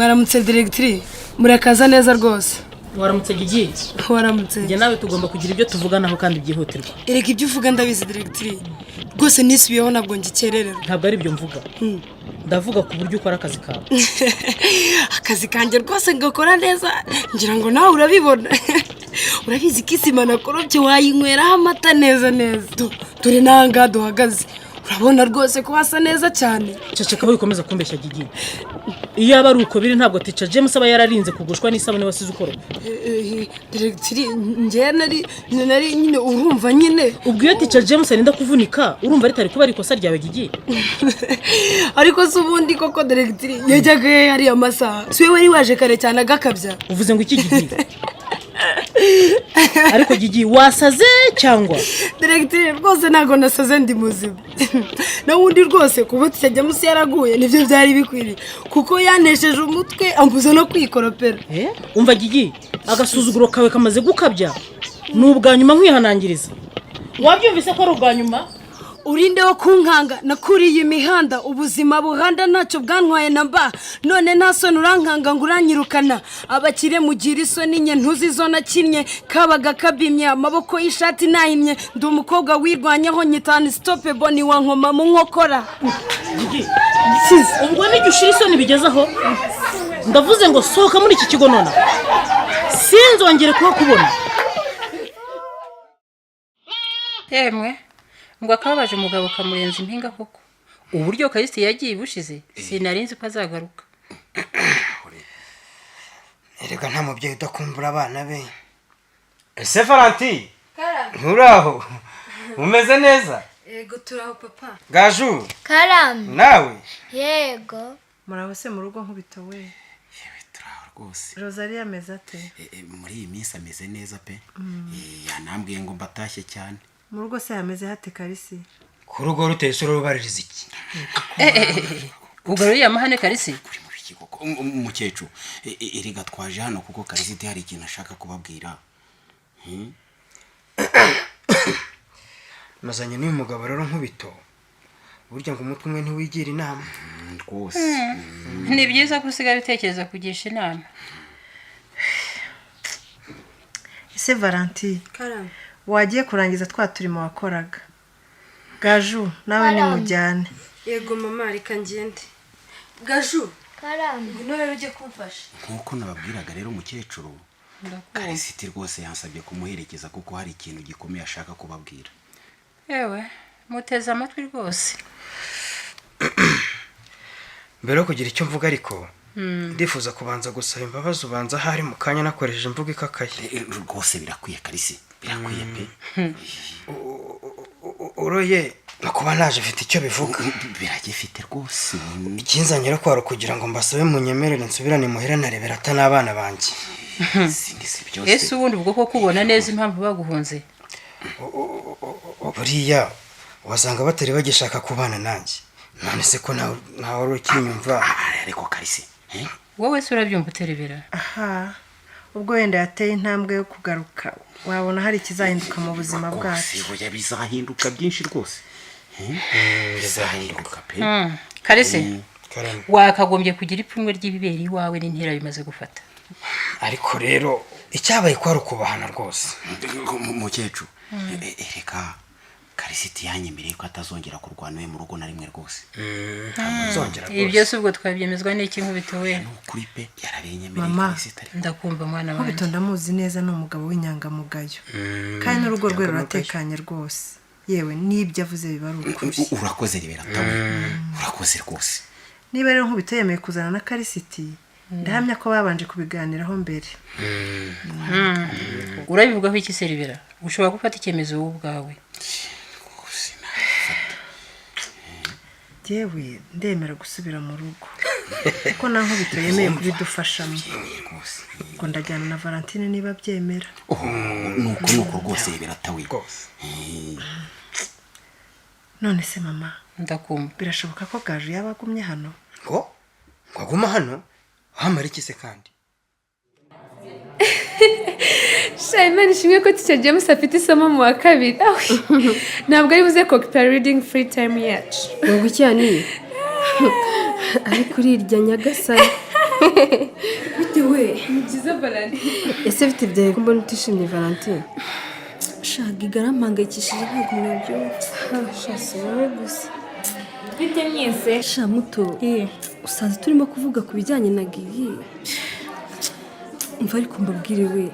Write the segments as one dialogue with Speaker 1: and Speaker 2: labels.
Speaker 1: Mwaramutse directrice. Murakaza neza rwose.
Speaker 2: Waramutse Gigi.
Speaker 1: Waramutse.
Speaker 2: Njye nawe tugomba kugira ibyo tuvuganaho kandi byihutirwa.
Speaker 1: Ereka ibyo uvuga ndabizi directrice. Rwose nisubiyeho nabwo ngikererera.
Speaker 2: Ntabwo ari ibyo mvuga. Ndavuga ku buryo ukora akazi kawe.
Speaker 1: Akazi kanjye rwose ngakora neza. Ngira ngo nawe urabibona. Urabizi ko isima nakorobye wayinyweraho amata neza neza. Dore nanga duhagaze. Urabona rwose ko hasa neza cyane.
Speaker 2: Ceceka aho ukomeza kumbeshya Gigi. Iyo aba ari uko biri ntabwo Teacher James aba yararinze kugushwa n'isabune wasize ukora.
Speaker 1: Directrice njye nari nyine urumva nyine.
Speaker 2: Ubwo iyo Teacher James arinda kuvunika urumva ritari kuba ari ikosa ryawe Gigi.
Speaker 1: Ariko subundi koko directrice yajyaga hari amasaha. Siwe wari waje kare cyane agakabya.
Speaker 2: Uvuze ngo iki Gigi? Ariko Gigi wasaze cyangwa
Speaker 1: directrice rwose ntago nasaze ndi muzima. Na wundi rwose kuba Teacher James yaraguye nivyo byari bikwiriye kuko yanesheje umutwe ambuza no kwikoropera.
Speaker 2: Umva Gigi agasuzuguro kawe kamaze gukabya n'ubwa nyuma nkwihanangiriza. Wabyumvise ko ari ubwa nyuma?
Speaker 1: Urinde wo kunkanga nakuriye imihanda ubuzima buhanda ntacyo bwantwaye namba none nta soni urankanga ngo uranyirukana abakire mugira isoni nye ntuzizo nakinnye kabaga kabimye amaboko y'ishati nahimye ndi umukobwa wirwanyaho nyitani stope boni wa nkoma mu nkokora.
Speaker 2: Ubwo nijye ushira isoni bigezaho ndavuze ngo sohoka muri iki kigo nona sinzongere kubona.
Speaker 3: Yemwe ngo akabaje umugabo kamurenza impinga koko uburyo Kalisi yagiye bushize sinarinzi ko azagaruka.
Speaker 4: Erega nta mubyeyi udakumbura abana be. Ese Valentin nturaho umeze neza?
Speaker 1: Yego turaho papa.
Speaker 4: Gaju
Speaker 5: Karame
Speaker 4: nawe?
Speaker 5: Yego.
Speaker 6: Muraho se mu rugo nkubito we?
Speaker 7: Yewe turaho rwose.
Speaker 6: Rosalie ameze ate?
Speaker 7: Muri iyi minsi ameze neza pe. Yanambwiye ngo mbatashye cyane.
Speaker 6: Mu rugo se yameze hate Kalisi?
Speaker 4: Ku rugo ruteye isura rubaririza iki?
Speaker 3: Ubwo rero yamahane Kalisi
Speaker 7: Kuri mu biki koko umukecuru erega twaje hano kuko Kalisi hari ikintu ashaka kubabwira.
Speaker 4: Nazanye n'uyu mugabo rero nkubito. Burya ngo umutwe umwe ntiwigira inama.
Speaker 7: Rwose.
Speaker 3: ni byiza gusiga bitekereza kugisha inama.
Speaker 6: Ese Valentin
Speaker 1: Karame.
Speaker 6: wagiye kurangiza twa turimo wakoraga? Gaju nawe ni mujyane.
Speaker 1: Yego mama reka ngende. Gaju
Speaker 5: Karame
Speaker 1: ngwino rero ujye kumfasha.
Speaker 7: Nkuko nababwiraga rero umukecuru Kalisi rwose yansabye kumuherekeza kuko hari ikintu gikomeye ashaka kubabwira.
Speaker 3: Yewe muteze amatwi rwose.
Speaker 4: Mbere yo kugira icyo mvuga ariko ndifuza kubanza gusaba imbabazi ubanza hari mu kanya nakoresheje imvugo ikakaye.
Speaker 7: Rwose birakwiye Kalisi birakwiye pe.
Speaker 4: Uroye no kuba naje mfite icyo bivuga.
Speaker 7: Biragifite rwose.
Speaker 4: Ikinzanyira kwaro kugira ngo mbasabe munyemerere nsubirane muhera narebera n'abana banjye.
Speaker 7: Singisi byose.
Speaker 3: Ese ubundi ubwo ko kubona neza impamvu baguhunze?
Speaker 4: Buriya wasanga batari bagishaka kubana nanjye. None se ko nawe ukinyumva?
Speaker 7: Ariko Kalisi
Speaker 3: Wowe se urabyumva uterebera?
Speaker 6: Aha ubwo wenda yateye intambwe yo kugaruka wabona hari ikizahinduka mu buzima bwacu.
Speaker 7: Oya bizahinduka byinshi rwose. Bizahinduka pe.
Speaker 3: Kalisi
Speaker 4: Karame.
Speaker 3: wakagombye kugira ipfunwe ry'ibiberi iwawe n'intera bimaze gufata.
Speaker 4: Ariko rero icyabaye kwari ukubahana rwose.
Speaker 7: Mukecuru reka Kalisi yanyemereye ko atazongera kurwana we mu rugo na rimwe rwose.
Speaker 4: Nzongera rwose.
Speaker 3: Ibyo se ubwo twabyemezwa n'iki nkubito we?
Speaker 7: Kuri pe yararenyemereye
Speaker 6: Mama.
Speaker 7: Kalisi tari.
Speaker 3: Ndakumva mwana wanjye.
Speaker 6: Nkubito ndamuzi neza ni umugabo w'inyangamugayo. Kandi n'urugo rwe ruratekanye rwose. Yewe n'ibyo avuze biba ari ukuri.
Speaker 7: Urakoze ribera tawe. Urakoze rwose.
Speaker 6: Niba rero nkubito yemeye kuzana na Kalisiti ndahamya ko babanje kubiganiraho mbere.
Speaker 3: Urabivugaho iki se ribera? Ushobora gufata icyemezo wowe ubwawe.
Speaker 6: Yewe ndemera gusubira mu rugo. Kuko na nkubito yemeye kubidufashamo. Ngo ndajyana na Valentine niba byemera.
Speaker 7: Nuko rwose ribera tawe.
Speaker 6: None se mama
Speaker 3: Ndakumva.
Speaker 6: birashoboka ko Gaju yaba agumye hano?
Speaker 4: Ngo aguma hano? Hamara iki se kandi?
Speaker 8: Shayman ishimwe ko Teacher James afite isomo mu wa kabiri. Ntabwo ari buze copy reading free time yacu.
Speaker 9: Ngo cyane. Ari kuri irya nyagasani.
Speaker 6: bitewe
Speaker 8: ni byiza Valentine.
Speaker 6: ese bite byawe ko mbona utishimye Valentine?
Speaker 1: shaga igarampangayikishije ntabwo murabyumva.
Speaker 6: Shasi wowe gusa.
Speaker 8: Bite mwese?
Speaker 1: sha muto usanze turimo kuvuga ku bijyanye na Gigi. umva ariko mbabwire we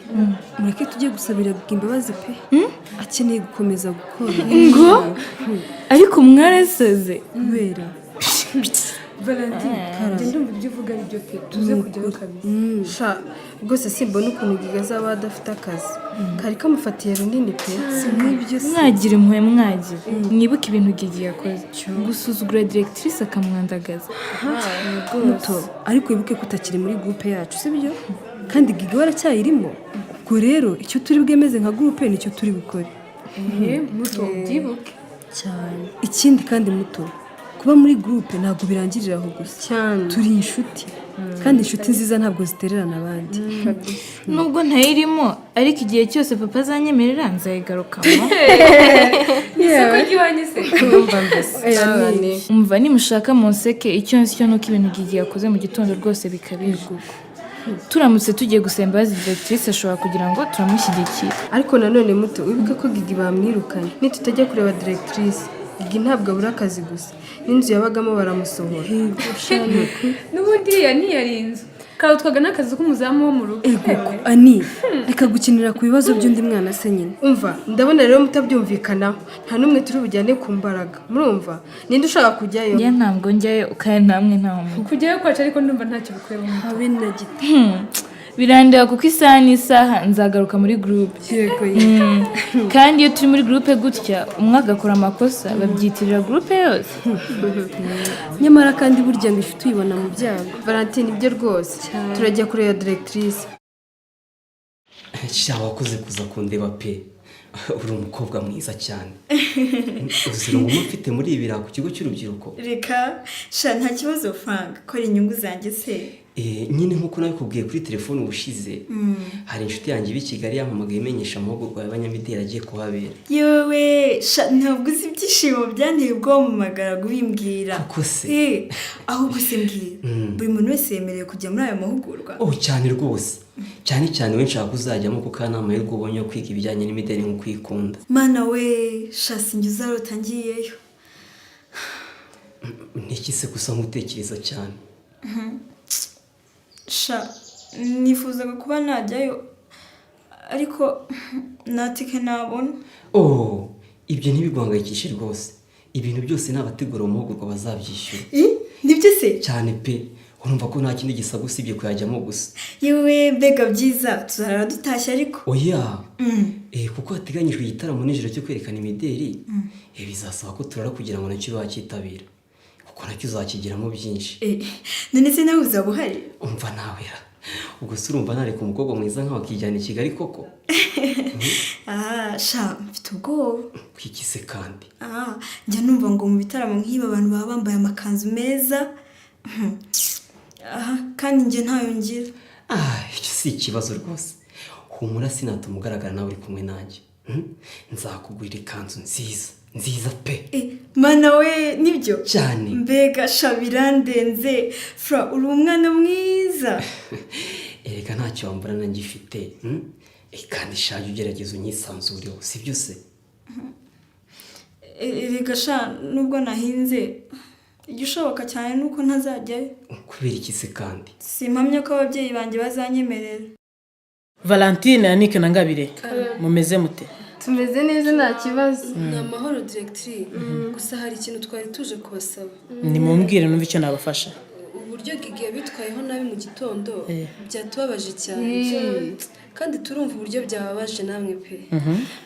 Speaker 1: mureke tujye gusabira Gigi imbabazi pe. akeneye gukomeza gukora.
Speaker 8: Ngo ariko mwarasaze
Speaker 1: kubera
Speaker 6: Valentine njye ndumva ibyo uvuga ari byo pe tuze kujyaho kabisa. Sha rwose simbona ukuntu Gigi azaba adafite akazi kari kamufatiye runini pe.
Speaker 1: si nk'ibyo se.
Speaker 8: mwagira impuhwe mwagira mwibuke ibintu Gigi yakoze gusuzugura directrice akamwandagaza.
Speaker 1: muto ariko wibuke ko utakiri muri groupe yacu sibyo kandi Gigi waracyayirimo. ubwo rero icyo turi bwemeze nka groupe nicyo turi bukore.
Speaker 8: muto byibuke
Speaker 1: cyane ikindi kandi muto kuba muri groupe ntabwo birangirira aho gusa
Speaker 6: cyane
Speaker 1: turi inshuti kandi inshuti nziza ntabwo zitererana abandi.
Speaker 8: nubwo ntayirimo ariko igihe cyose papa azanyemerera nzayigarukamo. isoko ry'iwanyu se
Speaker 6: numva mbese.
Speaker 8: umva nimushaka munseke icyo nzi cyo nuko ibintu Gigi yakoze mu gitondo rwose bikabije. turamutse tugiye gusaba imbabazi directrice ashobora kugira ngo turamushyigikira.
Speaker 6: ariko nanone muto wibuke ko Gigi bamwirukanye nitutajya kureba directrice Gigi ntabwo abura akazi gusa n'inzu yabagamo baramusohora.
Speaker 8: n'ubundi iriya ntiyari inzu karutwaga n'akazi k'umuzamu wo mu rugo.
Speaker 1: ego ani reka gukinira ku bibazo by'undi mwana se nyine.
Speaker 6: umva ndabona rero mutabyumvikanaho nta n'umwe turi bujyane ku mbaraga murumva ninde ushaka kujyayo?
Speaker 8: njye ntabwo njyayo kandi namwe ntawe mu kujyayo kwacu ariko ndumva ntacyo bikwiye mu
Speaker 1: habe na gito.
Speaker 8: birandeba kuko isaha n'isaha nzagaruka muri groupe.
Speaker 6: yego
Speaker 8: kandi iyo turi muri groupe gutya umwe agakora amakosa babyitirira groupe yose.
Speaker 1: nyamara kandi burya ngo ifite uyibona mu byago.
Speaker 6: Valentine ibyo rwose turajya kureba directrice.
Speaker 9: sha wakoze kuza kundeba pe uri umukobwa mwiza cyane. uzira ngo mufite muri ibi ku kigo cy'urubyiruko.
Speaker 10: reka sha nta kibazo Frank kora inyungu zanjye se.
Speaker 9: nyine nk'uko nabikubwiye kuri telefone ubushize hari inshuti yanjye ibi Kigali yampamagaye imenyesha amahugurwa y'abanyamideli agiye kuhabera.
Speaker 10: yewe sha ntabwo uzi ibyishimo byanteye ubwoba mu magaraga ubimbwira.
Speaker 9: koko se
Speaker 10: ahubwo se mbwira buri muntu wese yemerewe kujya muri aya mahugurwa?
Speaker 9: cyane rwose cyane cyane we nshaka kuzajyamo kuko nta mahirwe ubonye yo kwiga ibijyanye n'imideli nko kwikunda.
Speaker 10: mana we sha sinjye uzarota ngiyeyo.
Speaker 9: niki se gusa nk'utekereza cyane?
Speaker 10: sha nifuzaga kuba najyayo ariko nta tike nabona.
Speaker 9: ibyo ntibiguhangayikishe rwose ibintu byose n'abategura amahugurwa bazabyishyura.
Speaker 10: nibyo se?
Speaker 9: cyane pe urumva ko nta kindi gisabwa usibye kuyajyamo gusa.
Speaker 10: yewe mbega byiza tuzarara dutashye ariko.
Speaker 9: oya kuko hateganyijwe igitaramo nijoro cyo kwerekana imideli bizasaba ko turara kugira ngo nacyo bakitabira kuko nacyo uzakigiramo byinshi.
Speaker 10: none se nawe uzaba uhari?
Speaker 9: umva nawe ubwo se urumva nareka umukobwa mwiza nkawe akijyana i Kigali koko?
Speaker 10: sha mfite ubwoba.
Speaker 9: kwiki se kandi?
Speaker 10: njya numva ngo mu bitaramo nk'ibi abantu baba bambaye amakanzu meza kandi njye ntayo ngira.
Speaker 9: icyo si ikibazo rwose humura sinatuma ugaragara nawe uri kumwe nanjye. nzakugurira ikanzu nziza pe.
Speaker 10: mana we nibyo
Speaker 9: cyane.
Speaker 10: mbega sha birandenze fra uri umwana mwiza.
Speaker 9: erega ntacyo wambura nanjye ifite kandi shaje ugerageza unyisanzureho sibyo se?
Speaker 10: erega sha nubwo nahinze igishoboka cyane nuko ntazajyayo.
Speaker 9: kubera iki se kandi?
Speaker 10: simpamya ko ababyeyi banjye bazanyemerera.
Speaker 2: Valentine na Nick na Ngabire mumeze mute?
Speaker 6: tumeze neza nta kibazo.
Speaker 1: ni amahoro directrice gusa hari ikintu twari tuje kubasaba.
Speaker 2: nimumbwire numva icyo nabafasha.
Speaker 1: uburyo Gigi yabitwayeho nabi mu gitondo byatubabaje cyane kandi turumva uburyo byababaje namwe pe.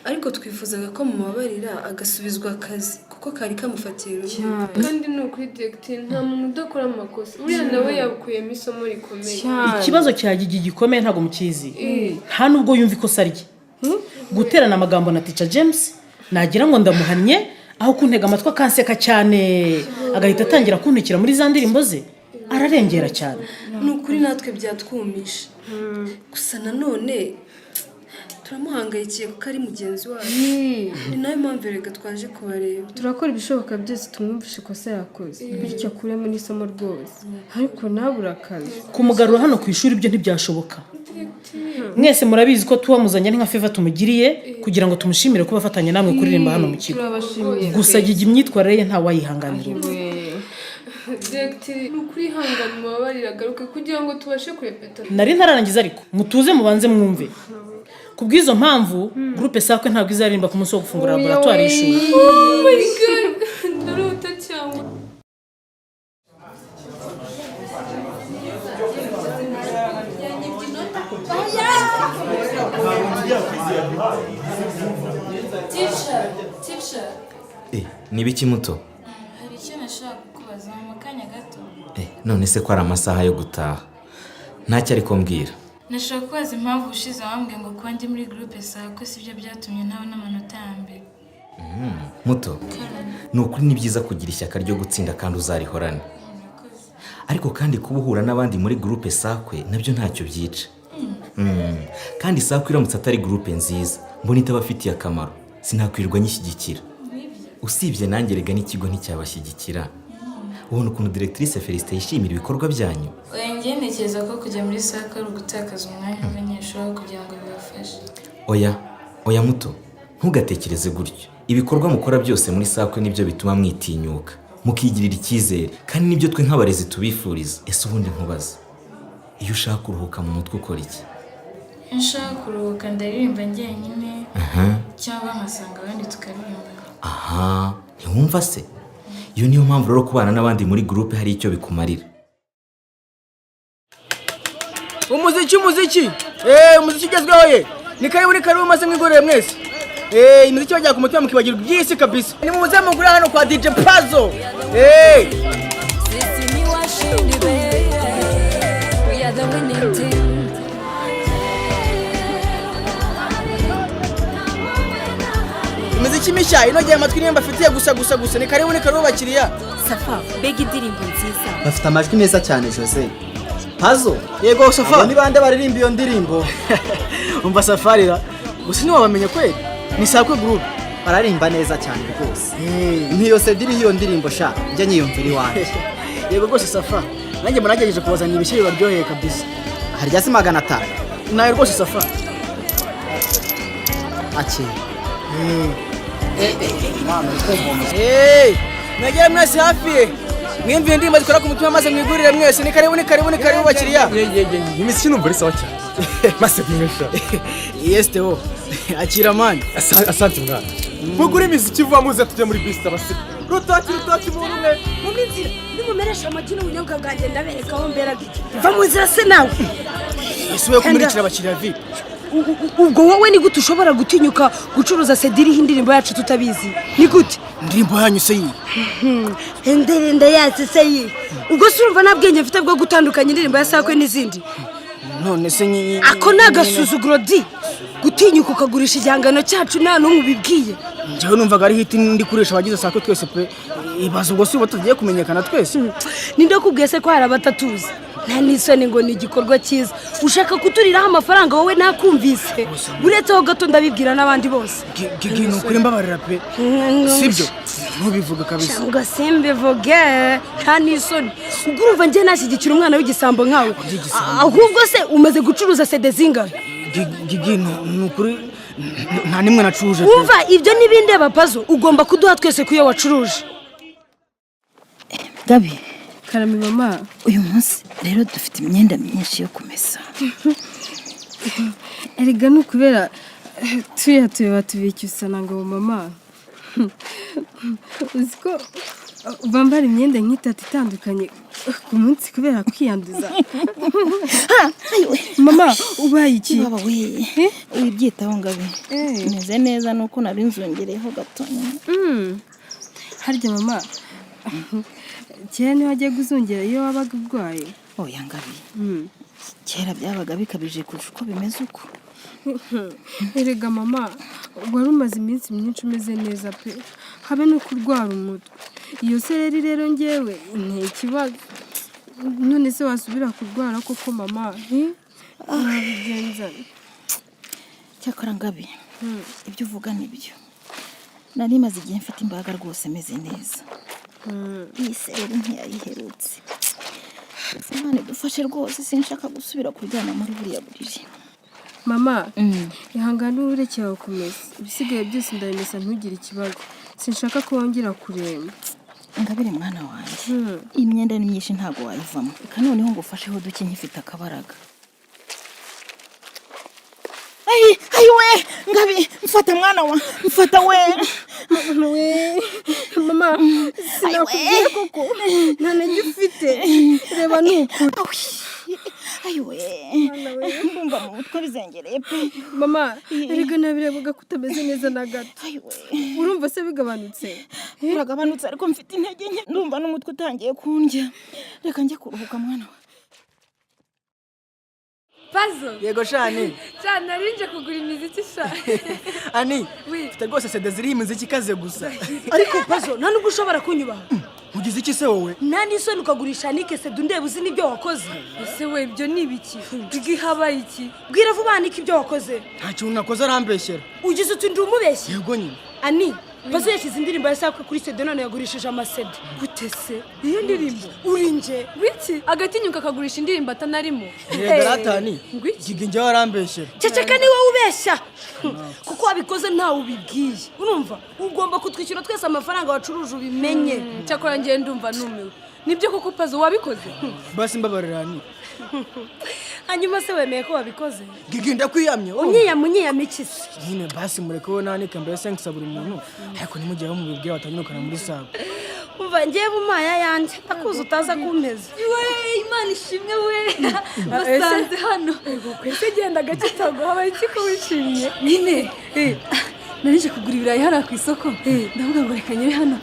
Speaker 1: ariko twifuzaga ko mumabarira agasubizwa akazi kuko kari kamufatiye runini.
Speaker 8: kandi ni ukuri directrice nta muntu udakora amakosa uriya nawe yakuyemo isomo rikomeye.
Speaker 2: ikibazo cya Gigi gikomeye ntabwo mukizi nta nubwo yumva ikosa rye guterana amagambo na Teacher James nagira ngo ndamuhannye aho kuntega amatwi akanseka cyane agahita atangira kuntekera muri za ndirimbo ze ararengera cyane.
Speaker 1: ni ukuri natwe byatwumisha gusa nanone
Speaker 6: turamuhangayikiye kuko ari mugenzi wacu ni nayo mpamvu rega twaje kubareba turakora ibishoboka byose tumwumvishe ikosa yakoze bityo akuremo n'isomo rwose ariko ntabura akazi
Speaker 2: kumugarura hano ku ishuri ibyo ntibyashoboka mwese murabizi ko tuwamuzanye ari nka feva tumugiriye kugira ngo tumushimire kuba afatanya namwe kuririmba hano mu kigo gusa giga imyitwarire ye ntawayihanganira
Speaker 6: Directiri nukuri hangana mubabarira garuke kugira ngo tubashe kurepeta
Speaker 2: nari ntararangiza ariko mutuze mubanze mwumve kubw'izo mpamvu groupe sakwe ntabwo izaririmba ku munsi wo gufungura laboratoire y'ishuri
Speaker 6: oh my god ndarota cyangwa
Speaker 11: Teacher
Speaker 12: ni biki muto
Speaker 11: hari icyo nashaka kukubaza mu kanya gato
Speaker 12: none se ko ari amasaha yo gutaha ntacyo ariko mbwira
Speaker 11: nashaka kubaza impamvu ushize wambwiye ngo kuba ndi muri groupe sakwe sibyo byatumye ntabona amanota ya mbere
Speaker 12: muto ni ukuri ni byiza kugira ishyaka ryo gutsinda kandi uzarihorane ariko kandi kuba uhura n'abandi muri groupe sakwe nabyo ntacyo byica kandi sakwe iramutse atari groupe nziza mbona itabafitiye akamaro sinakwirirwa nyishyigikira usibye nanjye rega n'ikigo nticyabashyigikira ubona ukuntu directrice Felicite yishimira ibikorwa byanyu
Speaker 11: njye ntekereza ko kujya muri sakwe ari ugutakaza umwanya w'abanyeshuri kugira ngo bibafashe
Speaker 12: oya muto ntugatekereze gutyo ibikorwa mukora byose muri sakwe nibyo bituma mwitinyuka mukigirira icyizere kandi nibyo twe nk'abarezi tubifuriza ese ubundi nkubaza iyo ushaka kuruhuka mu mutwe ukora iki
Speaker 11: nshaka kuruhuka ndaririmba njyenyine cyangwa nkasanga abandi tukaririmba
Speaker 12: ntiwumva se iyo niyo mpamvu rero kubana n'abandi muri groupe hari icyo bikumarira
Speaker 4: umuziki umuziki ugezweho ye ni karibu maze mwigorere mwese imiziki bajya ku mutima mukibagirwa iby'isi kabisa ni muze mugure hano kwa DJ Pazo imiziki mishya inogeye amatwi niyo mbafitiye gusa ni karibu bakiriya
Speaker 1: Safa bega indirimbo nziza
Speaker 13: bafite amajwi meza cyane Jose Pazo
Speaker 4: yego Safa
Speaker 13: ni bande baririmba iyo ndirimbo
Speaker 4: umva Safarira gusa niwabamenye kweli ni sakwe group
Speaker 13: bararimba neza cyane rwose nkiyo sediri hiyo ndirimbo sha njye nyiyumvira iwanjye
Speaker 4: yego rwose Safa nanjye muragerageje kubazanya ibishiri baryoheye kabisa
Speaker 13: harya si 500
Speaker 4: nayo rwose Safa
Speaker 13: ake
Speaker 4: mwegere mwese hafi ye mwimviye indirimbo zikora ku mutima maze mwigurire mwese ni karibu bakiriya
Speaker 14: imiziki numva ari sawa cyane maze bimesha
Speaker 4: yesteho akira mani
Speaker 14: asante mwana mugure imiziki vuba muze tujye muri bisi abasi rutoki umuntu umwe
Speaker 1: mu minsi nimumeresha amagi n'ubunyobwa bwanjye ndabereka aho mbera gike va mu nzira se nawe
Speaker 4: ese we kumurikira abakiriya vipi
Speaker 1: ubwo wowe ni gute ushobora gutinyuka gucuruza sediriho indirimbo yacu tutabizi ni gute
Speaker 4: indirimbo yanyu se yi
Speaker 1: indirimbo yacu se yi ubwo se urumva nta bwenge mfite bwo gutandukanya indirimbo ya sakwe n'izindi
Speaker 4: none se
Speaker 1: ako ni agasuzuguro di gutinyuka ukagurisha igihangano cyacu nta n'umwe ubibwiye
Speaker 4: njyewe numvaga ari hiti ndi kurisha abagize sakwe twese pe ibaza ubwo si ubu tugiye kumenyekana twese
Speaker 1: ninde kubwiye se ko hari abatatuzi nta n'isoni ngo ni igikorwa cyiza ushaka kuturiraho amafaranga wowe ntakumvise uretseho gato ndabibwira n'abandi bose
Speaker 4: gigi ni ukuri mbabarira pe sibyo ntubivuga kabisa
Speaker 1: cyangwa simbivuge nta n'isoni ubwo urumva njye nashyigikira umwana w'igisambo nkawe ahubwo se umaze gucuruza sede zingahe
Speaker 4: gigi ni ukuri nta nimwe nacuruje
Speaker 1: wumva ibyo n'ibindi Pazo ugomba kuduha twese kuyo wacuruje
Speaker 15: Gabi
Speaker 6: karame mama
Speaker 15: uyu munsi rero dufite imyenda myinshi yo kumesa
Speaker 6: erega nukubera tuyatuye batubicyusana ngo mama uziko bambara imyenda nk'itatu itandukanye ku munsi kubera kwiyanduza mama ubaye iki
Speaker 15: baba we wibyitaho Gabi meze neza nuko nari nzongereyeho gato
Speaker 6: harya mama kera ntiwajya guzongera iyo wabaga urwaye
Speaker 15: oya Gabi kera byabaga bikabije kurusha uko bimeze uko
Speaker 6: erega mama wari umaze iminsi myinshi umeze neza pe habe no kurwara umutwe iyo sereri rero ngewe nteye ikibazo none se wasubira kurwara koko mama wabigenza
Speaker 15: cyakora ngabi ibyo uvuga nibyo nari maze igihe mfite imbaraga rwose meze neza iyi sereri ntiyayiherutse Imana idufashe rwose sinshaka gusubira kuryama muri buriya buriri
Speaker 6: mama ihangane urekeye gukomeza ibisigaye byose ndabimesa ntugire ikibazo sinshaka ko wongera kuremba
Speaker 15: ngabire mwana wanjye imyenda ni myinshi ntago wayivamo reka noneho ngufasheho duke nkifite akabaraga Ay we ngabi mfata mwana wa mfata we
Speaker 6: mama sinakubwiye koko nta ufite reba nuko
Speaker 15: ayiwe mbumva mu mutwe bizengereye pe
Speaker 6: mama erega nabirebaga kutameze neza na gato urumva se bigabanutse
Speaker 15: biragabanutse ariko mfite intege nke ndumva n'umutwe utangiye kundya reka njye kuruhuka mwana wa
Speaker 4: Pazo yego shani
Speaker 11: cyane narinje kugura imiziki sha
Speaker 4: ani mfite rwose CD ziri imiziki kaze gusa
Speaker 1: ariko Pazo nta nubwo ushobora kunyubaha
Speaker 4: ugize iki se wowe
Speaker 1: nani isoni ukagurisha Nike CD ndeba uzi nibyo wakoze
Speaker 11: ese we ibyo ni ibiki bigi habaye iki
Speaker 1: bwira vuba Nike ibyo wakoze
Speaker 4: nta kintu nakoze arambeshyera
Speaker 1: ugize uti ndumubeshye
Speaker 4: yego nyine
Speaker 1: ani Pazo yashyize indirimbo yasakwe kuri CD none yagurishije amasede
Speaker 11: gute se iyo ndirimbo
Speaker 1: uri nje
Speaker 11: wiki agatinyuka akagurisha indirimbo atanarimo
Speaker 4: yego ratani gigi njye warambeshyera
Speaker 1: ceceka ni wowe ubeshya kuko wabikoze ntawe ubibwiye urumva ugomba kutwishyura twese amafaranga wacuruje ubimenye
Speaker 11: cyakora ngiye ndumva numiwe nibyo kuko Pazo wabikoze
Speaker 4: basi mbabarira ni
Speaker 1: hanyuma se wemeye ko wabikoze
Speaker 4: gigi ndakwiyamye
Speaker 1: unyiyamye iki se
Speaker 4: nyine basi mureke wowe Nike mbere senkisa buri muntu ariko nimujyeho mu bibwira batanyirukana muri sabo
Speaker 1: umva ngiye bumaya yanjye ndakuzi utaza kumpeza
Speaker 11: we Imana ishimwe we basanze hano kwese genda gace tago habaye iki ko wishimye nyine narije kugura ibirayi hano ku isoko ndavuga ngo reka nyere hano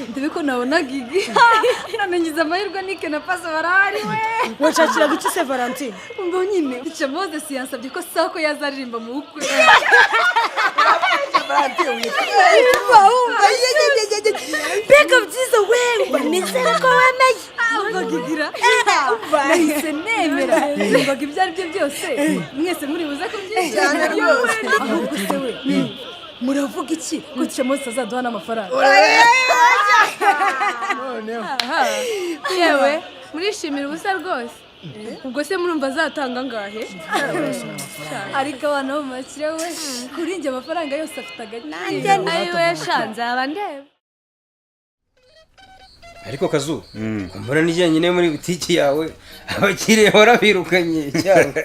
Speaker 11: ndebe ko nabona gigi namenyiza amahirwe Nike na Pazo barahari we
Speaker 1: washakira guki se Valentine
Speaker 11: ngo nyine icyo Moses yansabye ko sako yazaririmba mu bukwe
Speaker 1: mbega byiza we nizera ko wemeye
Speaker 11: bagigira nahise nemera numvaga ibyo ari byo byose mwese muri buze kubyijyana rwose we muravuga iki ko Moses azaduha n'amafaranga yewe murishimira ubusa rwose ubwo se murumva azatanga ngahe ariko abana bo mu makire we kuri njye amafaranga yose afite agaciro ayiwe shanze aba ndeba
Speaker 16: ariko Kazu mbona nijye nyine muri butiki yawe abakiriye barabirukanye cyangwa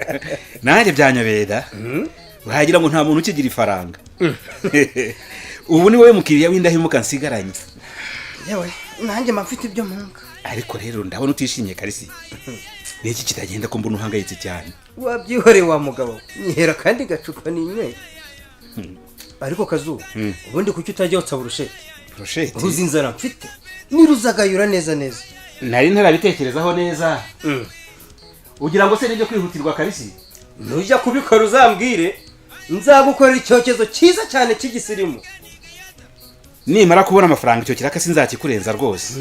Speaker 7: nanjye byanyobera wagira ngo nta muntu ukigira ifaranga ubu ni wowe mukiriya w'indahemuka nsigaranye
Speaker 16: yewe nanjye mafite ibyo munka
Speaker 7: ariko rero ndabona utishimye Karisi niki kitagenda ko mbona uhangayitse cyane
Speaker 16: wabyihore wa mugabo nyihera kandi gacupa ninyweye ariko Kazu ubundi kuki utajya utsa burusheti uzi inzara mfite niruzagayura neza neza
Speaker 7: nari ntarabitekerezaho neza ugira ngo se nibyo kwihutirwa Karisi
Speaker 16: nujya kubikora uzambwire nzagukorera icyokezo cyiza cyane cy'igisirimu
Speaker 7: nimara kubona amafaranga icyo kiraka sinzakikurenza rwose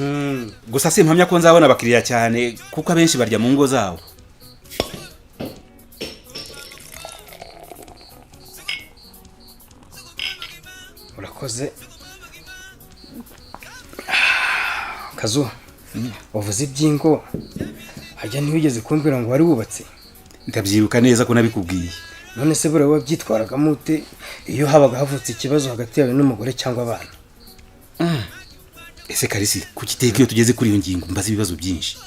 Speaker 7: gusa simpamya ko nzabona abakiriya cyane kuko abenshi barya mu ngo zabo
Speaker 16: urakoze Kazu wavuze iby'ingo hajya ntiwigeze kumbwira ngo wari wubatse
Speaker 7: ndabyibuka neza ko nabikubwiye
Speaker 16: none se buriya wabyitwaragamo ute iyo habaga havutse ikibazo hagati yawe n'umugore cyangwa abana
Speaker 7: ese Karisi kuki iteka iyo tugeze kuri iyo ngingo mbaza ibibazo byinshi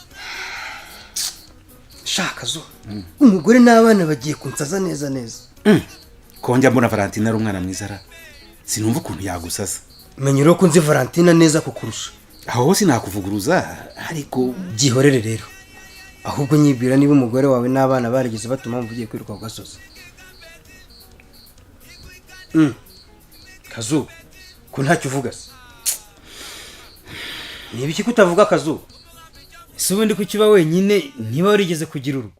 Speaker 16: shaka zo umugore n'abana bagiye kunsaza neza neza
Speaker 7: konjya mbona Valentine ari umwana mwiza ara sinumva ukuntu yagusaza
Speaker 16: menya rero ko nzi Valentine neza kukurusha
Speaker 7: aho hose nakuvuguruza ariko
Speaker 16: byihorere rero ahubwo nyibwira niba umugore wawe n'abana barigeze batuma mvugiye kwiruka ku gasozi Kazu ko ntacyo uvuga se niba iki kutavuga Kazu ese ubundi kukiba wenyine niba warigeze kugira urugo